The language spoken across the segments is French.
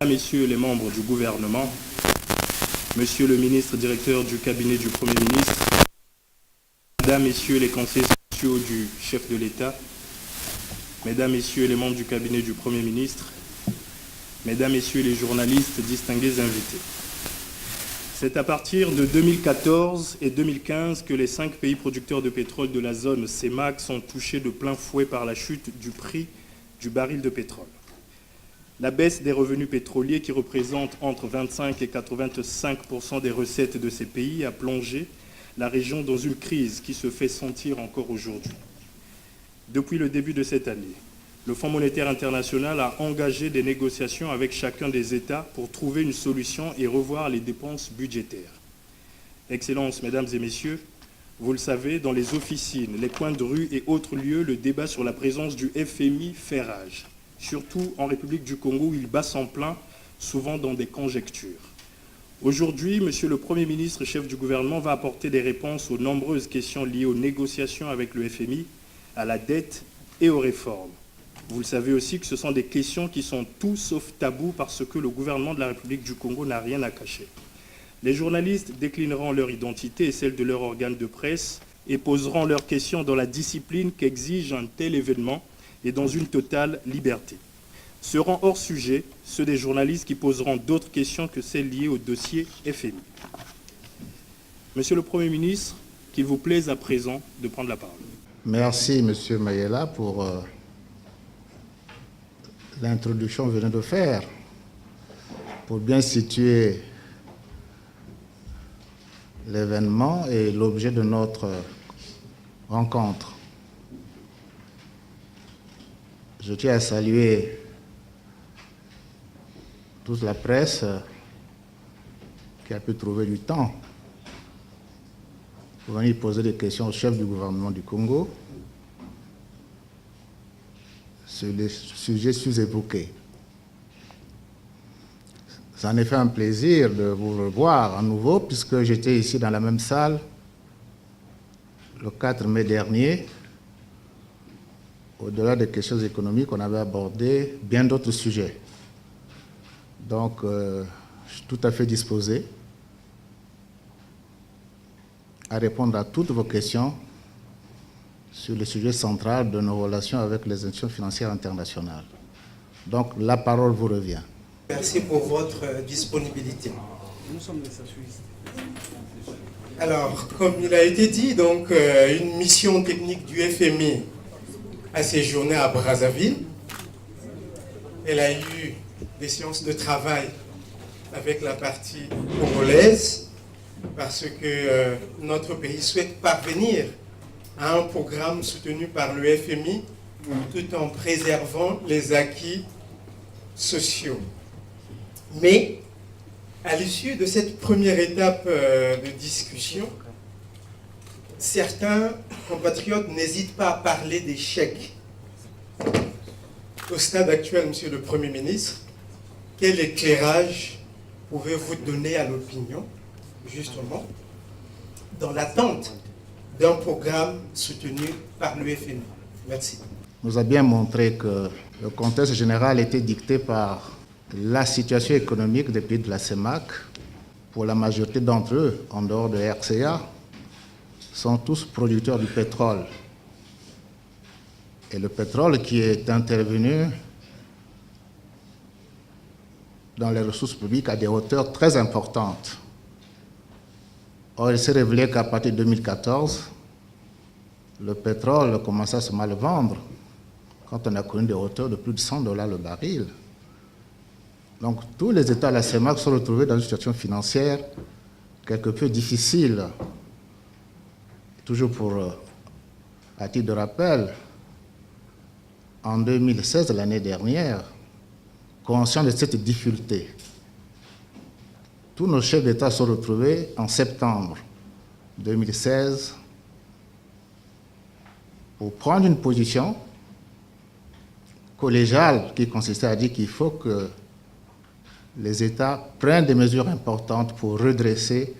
Messieurs les membres du gouvernement, Monsieur le ministre directeur du cabinet du Premier ministre, Mesdames, Messieurs les conseillers sociaux du chef de l'État, Mesdames, Messieurs les membres du cabinet du Premier ministre, Mesdames, Messieurs les journalistes, distingués invités. C'est à partir de 2014 et 2015 que les 5 pays producteurs de pétrole de la zone CEMAC sont touchés de plein fouet par la chute du prix du baril de pétrole. La baisse des revenus pétroliers, qui représente entre 25 et 85% des recettes de ces pays, a plongé la région dans une crise qui se fait sentir encore aujourd'hui. Depuis le début de cette année, le Fonds monétaire international a engagé des négociations avec chacun des États pour trouver une solution et revoir les dépenses budgétaires. Excellences, Mesdames et Messieurs, vous le savez, dans les officines, les coins de rue et autres lieux, le débat sur la présence du FMI fait rage. Surtout en République du Congo, où il bat son plein, souvent dans des conjectures. Aujourd'hui, Monsieur le Premier ministre, chef du gouvernement, va apporter des réponses aux nombreuses questions liées aux négociations avec le FMI, à la dette et aux réformes. Vous le savez aussi que ce sont des questions qui sont tout sauf tabous parce que le gouvernement de la République du Congo n'a rien à cacher. Les journalistes déclineront leur identité et celle de leur organe de presse et poseront leurs questions dans la discipline qu'exige un tel événement et dans une totale liberté. Seront hors sujet ceux des journalistes qui poseront d'autres questions que celles liées au dossier FMI. Monsieur le Premier ministre, qu'il vous plaise à présent de prendre la parole. Merci, Monsieur Mayela, pour l'introduction que vous venez de faire, pour bien situer l'événement et l'objet de notre rencontre. Je tiens à saluer toute la presse qui a pu trouver du temps pour venir poser des questions au chef du gouvernement du Congo sur les sujets sous-évoqués. Ça en est fait un plaisir de vous revoir à nouveau, puisque j'étais ici dans la même salle le 4 mai dernier. Au-delà des questions économiques, on avait abordé bien d'autres sujets. Donc, je suis tout à fait disposé à répondre à toutes vos questions sur le sujet central de nos relations avec les institutions financières internationales. Donc, la parole vous revient. Merci pour votre disponibilité. Nous sommes des socialistes. Alors, comme il a été dit, donc, une mission technique du FMI a séjourné à Brazzaville. Elle a eu des séances de travail avec la partie congolaise parce que notre pays souhaite parvenir à un programme soutenu par le FMI tout en préservant les acquis sociaux. Mais à l'issue de cette première étape de discussion, certains compatriotes n'hésitent pas à parler d'échec. Au stade actuel, Monsieur le Premier ministre, quel éclairage pouvez-vous donner à l'opinion, justement, dans l'attente d'un programme soutenu par le FMI? Merci. Nous a bien montré que le contexte général était dicté par la situation économique des pays de la CEMAC. Pour la majorité d'entre eux, en dehors de RCA, sont tous producteurs du pétrole. Et le pétrole qui est intervenu dans les ressources publiques à des hauteurs très importantes. Or, il s'est révélé qu'à partir de 2014, le pétrole commençait à se mal vendre quand on a connu des hauteurs de plus de $100 le baril. Donc, tous les États de la CEMAC se sont retrouvés dans une situation financière quelque peu difficile. Toujours à titre de rappel, en 2016, l'année dernière, conscients de cette difficulté, tous nos chefs d'État se sont retrouvés en septembre 2016 pour prendre une position collégiale qui consistait à dire qu'il faut que les États prennent des mesures importantes pour redresser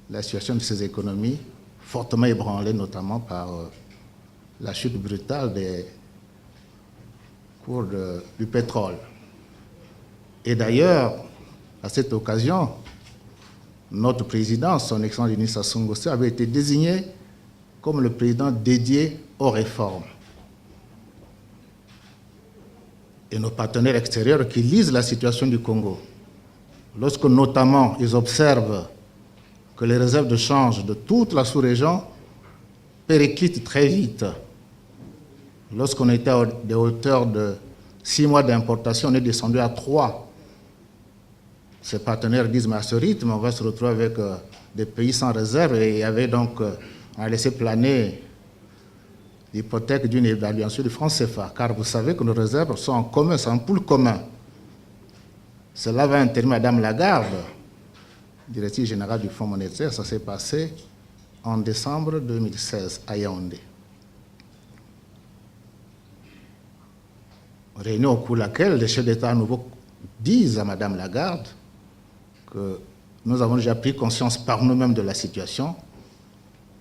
la situation de ces économies, fortement ébranlées notamment par la chute brutale des cours du pétrole. Et d'ailleurs, à cette occasion, notre président, son excellence Denis Sassou Nguesso, avait été désigné comme le président dédié aux réformes. Et nos partenaires extérieurs qui lisent la situation du Congo, lorsque notamment ils observent que les réserves de change de toute la sous-région périclitent très vite. Lorsqu'on était à des hauteurs de 6 mois d'importation, on est descendu à 3. Ces partenaires disent, mais à ce rythme, on va se retrouver avec des pays sans réserve. Et il y avait donc, on a laissé planer l'hypothèque d'une évaluation du franc CFA, car vous savez que nos réserves sont en commun, c'est un pool commun. Cela va interroger Madame Lagarde, directrice générale du Fonds monétaire. Ça s'est passé en décembre 2016 à Yaoundé. Réunion au cours de laquelle les chefs d'État à nouveau disent à Madame Lagarde que nous avons déjà pris conscience par nous-mêmes de la situation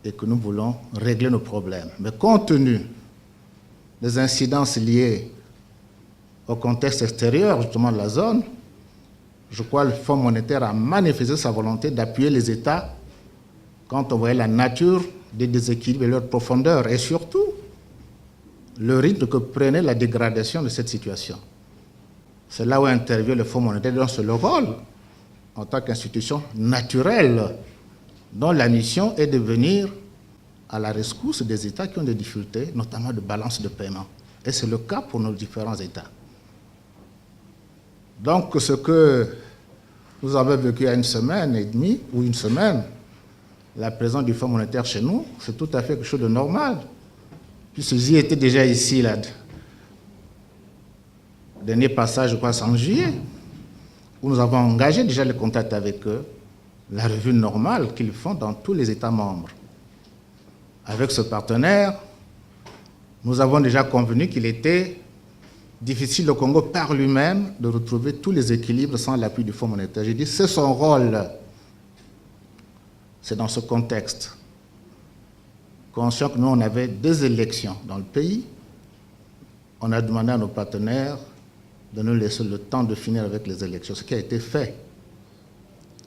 et que nous voulons régler nos problèmes. Mais compte tenu des incidences liées au contexte extérieur, justement de la zone, je crois que le Fonds monétaire a manifesté sa volonté d'appuyer les États quand on voyait la nature des déséquilibres et leur profondeur, et surtout le rythme que prenait la dégradation de cette situation. C'est là où intervient le Fonds monétaire dans le rôle en tant qu'institution naturelle dont la mission est de venir à la rescousse des États qui ont des difficultés, notamment de balance de paiement. Et c'est le cas pour nos différents États. Donc, ce que nous avons vécu il y a 1 semaine et demie, ou 1 semaine, la présence du Fonds monétaire chez nous, c'est tout à fait quelque chose de normal. Puisque j'y étais déjà ici, là. Dernier passage, je crois, c'est en juillet, où nous avons engagé déjà les contacts avec eux, la revue normale qu'ils font dans tous les États membres. Avec ce partenaire, nous avons déjà convenu qu'il était difficile au Congo par lui-même de retrouver tous les équilibres sans l'appui du Fonds monétaire. J'ai dit, c'est son rôle. C'est dans ce contexte. Conscient que nous, on avait 2 élections dans le pays, on a demandé à nos partenaires de nous laisser le temps de finir avec les élections, ce qui a été fait.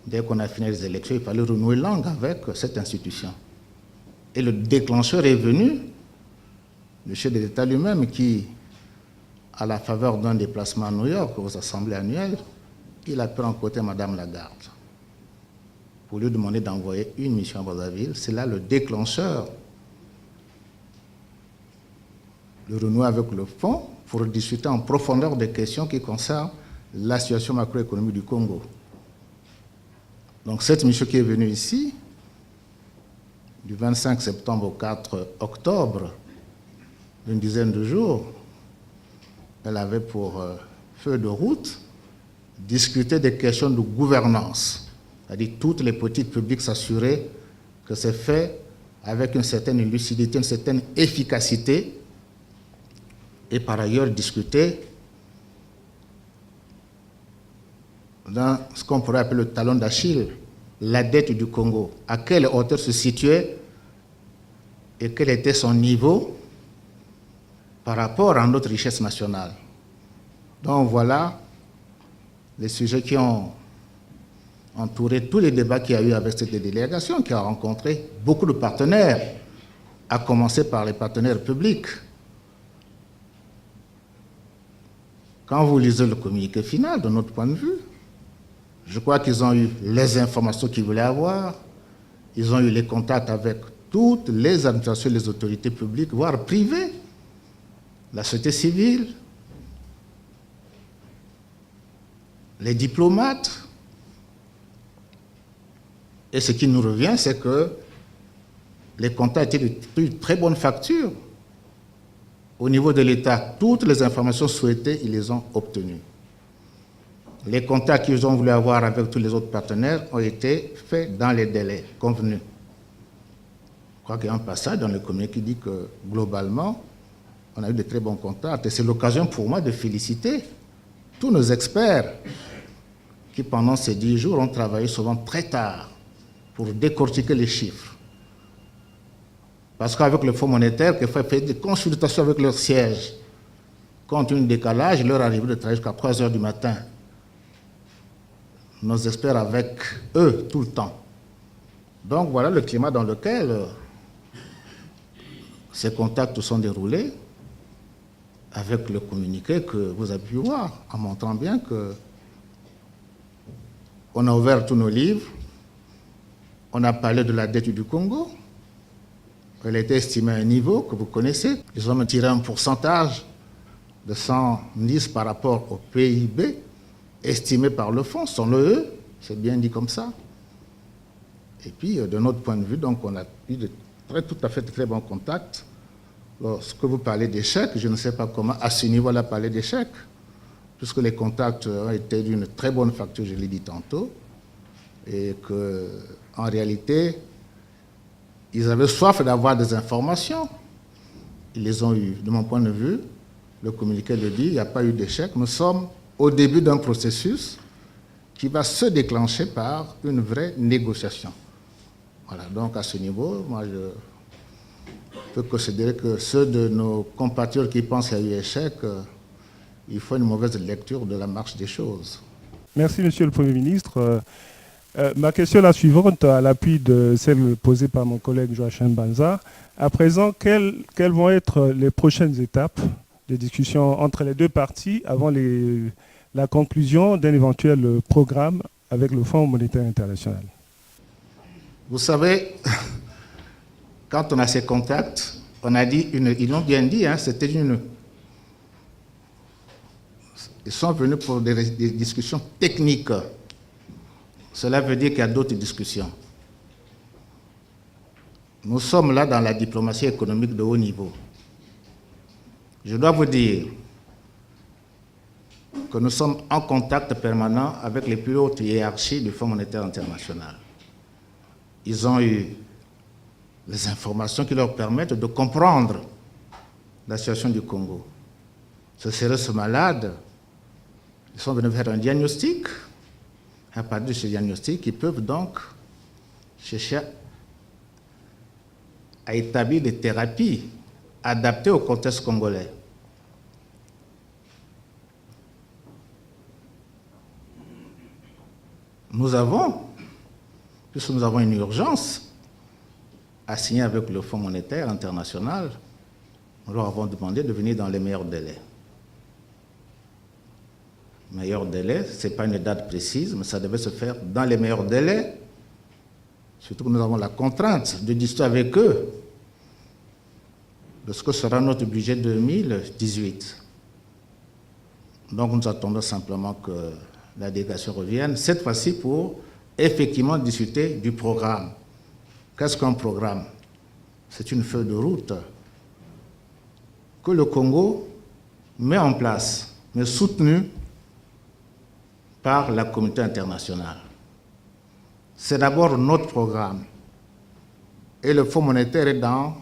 Dès qu'on a fini les élections, il fallait renouer langue avec cette institution. Et le déclencheur est venu, le chef de l'État lui-même, qui, à la faveur d'un déplacement à New York, aux assemblées annuelles, il a pris en côté Mme Lagarde pour lui demander d'envoyer une mission à Brazzaville. C'est là le déclencheur. Le renouer avec le Fonds pour discuter en profondeur des questions qui concernent la situation macroéconomique du Congo. Donc cette mission qui est venue ici, du 25 septembre au 4 octobre, d'une dizaine de jours, elle avait pour feuille de route discuter des questions de gouvernance, c'est-à-dire toutes les politiques publiques s'assurer que c'est fait avec une certaine lucidité, une certaine efficacité, et par ailleurs discuter dans ce qu'on pourrait appeler le talon d'Achille, la dette du Congo, à quelle hauteur se situait et quel était son niveau par rapport à notre richesse nationale. Donc voilà les sujets qui ont entouré tous les débats qu'il y a eu avec cette délégation, qui a rencontré beaucoup de partenaires, à commencer par les partenaires publics. Quand vous lisez le communiqué final, de notre point de vue, je crois qu'ils ont eu les informations qu'ils voulaient avoir, ils ont eu les contacts avec toutes les administrations, les autorités publiques, voire privées, la société civile, les diplomates. Et ce qui nous revient, c'est que les contacts étaient de très bonne facture. Au niveau de l'État, toutes les informations souhaitées, ils les ont obtenues. Les contacts qu'ils ont voulu avoir avec tous les autres partenaires ont été faits dans les délais convenus. Je crois qu'il y a un passage dans le communiqué qui dit que, globalement, on a eu de très bons contacts. Et c'est l'occasion pour moi de féliciter tous nos experts qui, pendant ces 10 jours, ont travaillé souvent très tard pour décortiquer les chiffres. Parce qu'avec le Fonds monétaire, il faut faire des consultations avec leur siège. Compte tenu du décalage, leur arrivée de travailler jusqu'à 3 heures du matin. nos experts avec eux tout le temps. Donc voilà le climat dans lequel ces contacts sont déroulés, avec le communiqué que vous avez pu voir, en montrant bien qu'on a ouvert tous nos livres, on a parlé de la dette du Congo, elle a été estimée à un niveau que vous connaissez, ils ont tiré un pourcentage de 110 par rapport au PIB, estimé par le fonds, sans le E, c'est bien dit comme ça. Et puis, de notre point de vue, donc, on a eu tout à fait de très bons contacts. Lorsque vous parlez d'échecs, je ne sais pas comment, à ce niveau-là, parler d'échecs, puisque les contacts ont été d'une très bonne facture, je l'ai dit tantôt, et qu'en réalité, ils avaient soif d'avoir des informations. Ils les ont eues. De mon point de vue, le communiqué le dit, il n'y a pas eu d'échec. Nous sommes au début d'un processus qui va se déclencher par une vraie négociation. Voilà, donc à ce niveau, moi je peux considérer que ceux de nos compatriotes qui pensent qu'il y a eu échec, il faut une mauvaise lecture de la marche des choses. Merci, Monsieur le Premier ministre. Ma question est la suivante, à l'appui de celle posée par mon collègue Joachim Banza. À présent, quelles vont être les prochaines étapes de discussion entre les deux parties avant la conclusion d'un éventuel programme avec le Fonds monétaire international? Vous savez, quand on a ces contacts, on a dit, ils l'ont bien dit, hein, c'était ils sont venus pour des discussions techniques. Cela veut dire qu'il y a d'autres discussions. Nous sommes là dans la diplomatie économique de haut niveau. Je dois vous dire que nous sommes en contact permanent avec les plus hautes hiérarchies du Fonds monétaire international. Ils ont eu les informations qui leur permettent de comprendre la situation du Congo. Ce CRS malade, ils sont venus faire un diagnostic. À partir de ce diagnostic, ils peuvent donc chercher à établir des thérapies adaptées au contexte congolais. Puisque nous avons une urgence à signer avec le Fonds monétaire international, nous leur avons demandé de venir dans les meilleurs délais. Meilleurs délais, ce n'est pas une date précise, mais ça devait se faire dans les meilleurs délais. Surtout que nous avons la contrainte de discuter avec eux de ce que sera notre budget 2018. Donc nous attendons simplement que la délégation revienne, cette fois-ci pour effectivement discuter du programme. Qu'est-ce qu'un programme? C'est une feuille de route que le Congo met en place, mais soutenue par la communauté internationale. C'est d'abord notre programme. Et le Fonds monétaire est dans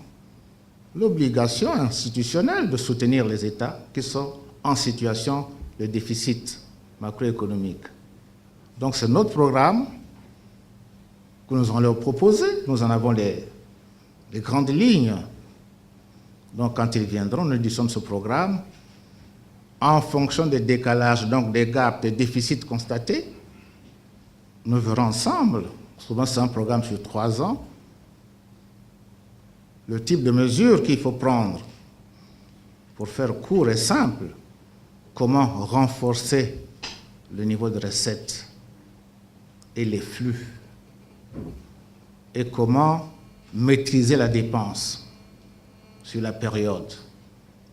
l'obligation institutionnelle de soutenir les États qui sont en situation de déficit macroéconomique. Donc c'est notre programme que nous allons leur proposer. Nous en avons les grandes lignes. Donc quand ils viendront, nous disons ce programme en fonction des décalages, donc des gaps, des déficits constatés. Nous verrons ensemble, souvent c'est un programme sur 3 ans, le type de mesures qu'il faut prendre pour faire court et simple, comment renforcer le niveau de recettes et les flux, et comment maîtriser la dépense sur la période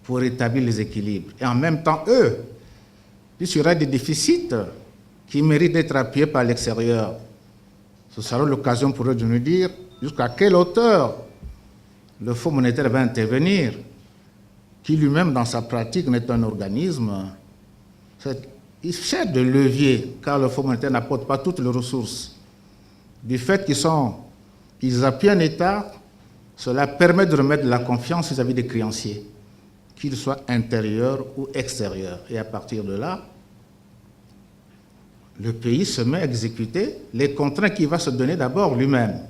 pour établir les équilibres. Et en même temps, puisqu'il y aura des déficits qui méritent d'être appuyés par l'extérieur, ce sera l'occasion pour eux de nous dire jusqu'à quelle hauteur le Fonds monétaire va intervenir, qui lui-même, dans sa pratique, n'est un organisme. Il cherche de levier, car le Fonds monétaire n'apporte pas toutes les ressources. Du fait qu'ils appuient un État, cela permet de remettre de la confiance vis-à-vis des créanciers, qu'ils soient intérieurs ou extérieurs. Et à partir de là, le pays se met à exécuter les contraintes qu'il va se donner d'abord lui-même.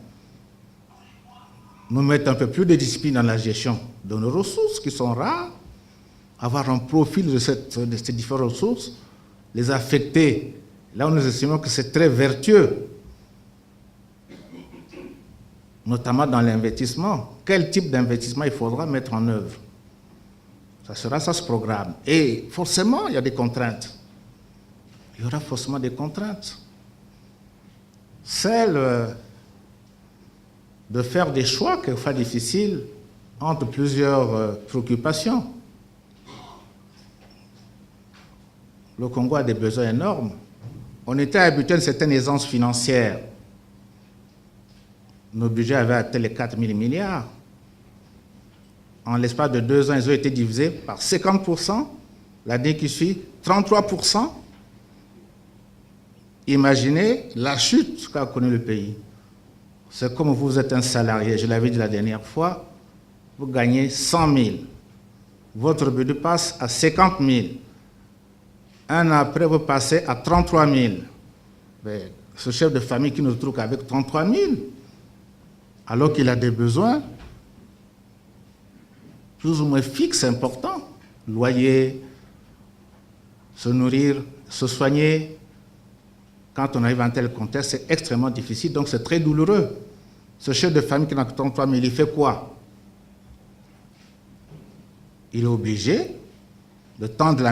Nous mettons un peu plus de discipline dans la gestion de nos ressources qui sont rares, avoir un profil de ces différentes ressources, les affecter Là où nous estimons que c'est très vertueux, notamment dans l'investissement. Quel type d'investissement il faudra mettre en œuvre? Ça sera ça, ce programme. Et forcément, il y a des contraintes. Il y aura forcément des contraintes. Celle de faire des choix quelquefois difficiles entre plusieurs préoccupations. Le Congo a des besoins énormes. On était habitué à une certaine aisance financière. Nos budgets avaient atteint les 4 000 milliards. En l'espace de 2 ans, ils ont été divisés par 50%. L'année qui suit, 33%. Imaginez la chute qu'a connu le pays. C'est comme vous êtes un salarié, je l'avais dit la dernière fois, vous gagnez 100 000. Votre budget passe à 50 000. Un an après, vous passez à 33 000. Mais ce chef de famille qui ne se trouve qu'avec 33 000, alors qu'il a des besoins plus ou moins fixes, importants. Loyer, se nourrir, se soigner. Quand on arrive en tel contexte, c'est extrêmement difficile, donc c'est très douloureux. Ce chef de famille qui n'a que 33 000, il fait quoi? Il est obligé de tendre la main